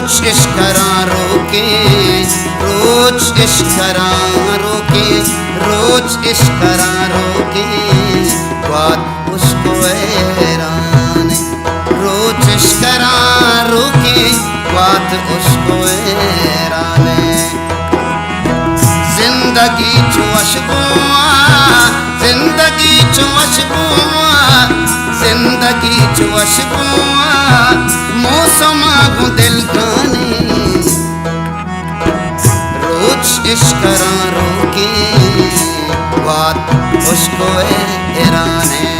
रोज इश्क करा रोके, रोज इश्क करा रोके, रोज इश्क करा रोके, बात उसको हैरान है। रोज इश्क करा रोके, बात उसको हैरान है। जिंदगी जो अशबुआ, जिंदगी जो अशबुआ, जिंदगी जो अशबुआ, मौसमा को दिल गाने। रोज इश्क करा रोके, बात उसको हैरान है।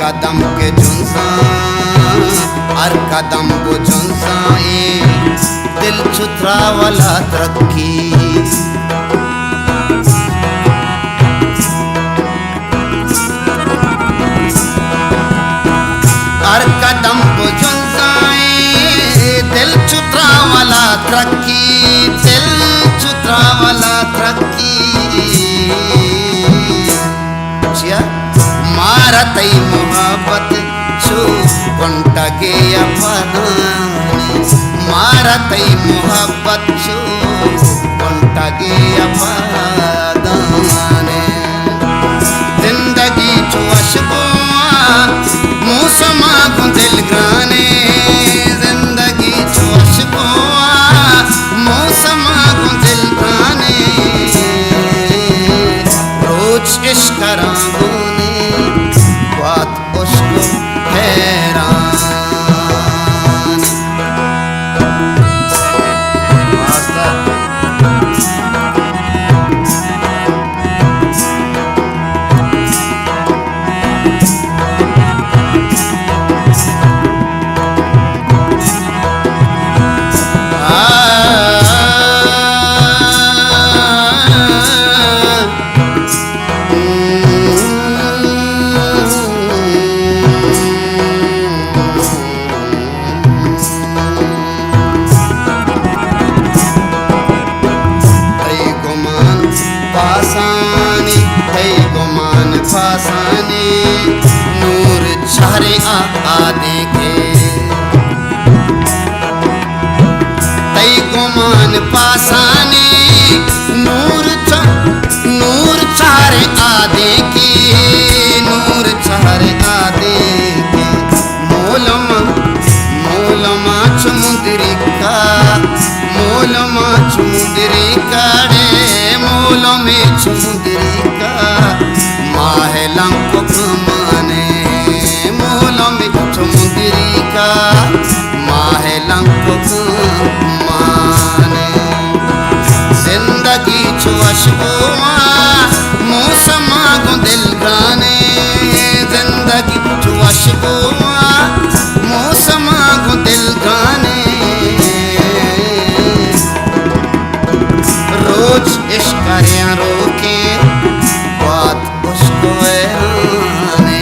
कदम के जुन्सा, हर कदम को जुन्सा, दिल चुतरा वाला तरक्की। हर कदम को जुन्सा, दिल चुतरा वाला तरक्की, दिल चुतरा वाला तरक्की। मारतई मोहब्बत छू कंटके अपनाने, मारतई मोहब्बत छू कंटके अपनाने। जिंदगी जो अशबुआ, मौसमा को दिल गाने। जिंदगी जो अशबुआ, मौसमा को दिल गाने। रोज इश्क करा बात उसको हैरान। फासाने नूर छारे आ देखे, तई गुमान पासाने नूर छारे आ देखे, नूर छारे आ देखे। मोलमा चुमुंदरी का, मोलमा चुमुंदरी का रे, मोल में चुमुंदरी का। माहेलम को माने मोल में चुमुंदरी का, माहेलम को माने। जिंदगी जो अशबुआ, मौसमा को दिल गाने। जिंदगी जो अशबुआ, मौसमा को दिल गाने। रोज इश्क करें रोके, बात उसको हैरान है।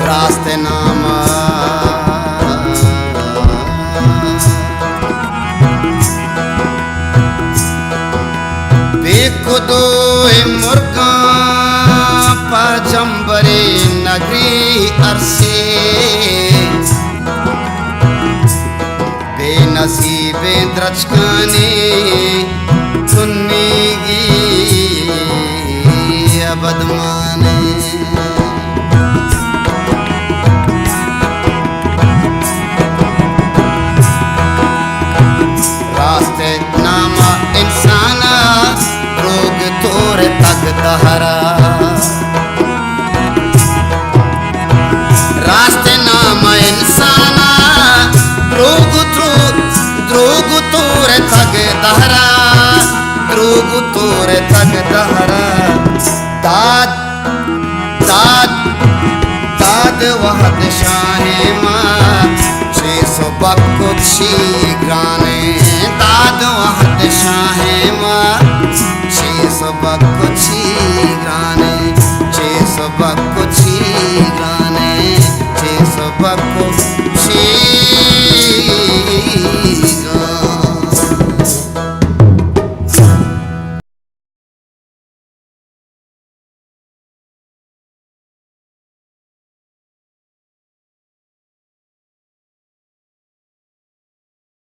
रास्ते नामा बेखुदो मुर्गा पाजंबरे नगरी अरसे। बेनसीबे द्रचकाने सुन्नीगी अबदमाने। रास्ते नामा इंसाना रोग तोरे तक दहरा। रास्ते नामा इंसाना रोग तोरे तक दहरा द्रुग तोरे तग दहरा दाद दाद दाद वहद शाहे माँ शेष बक्को छी ग्राने दाद वहद शाहे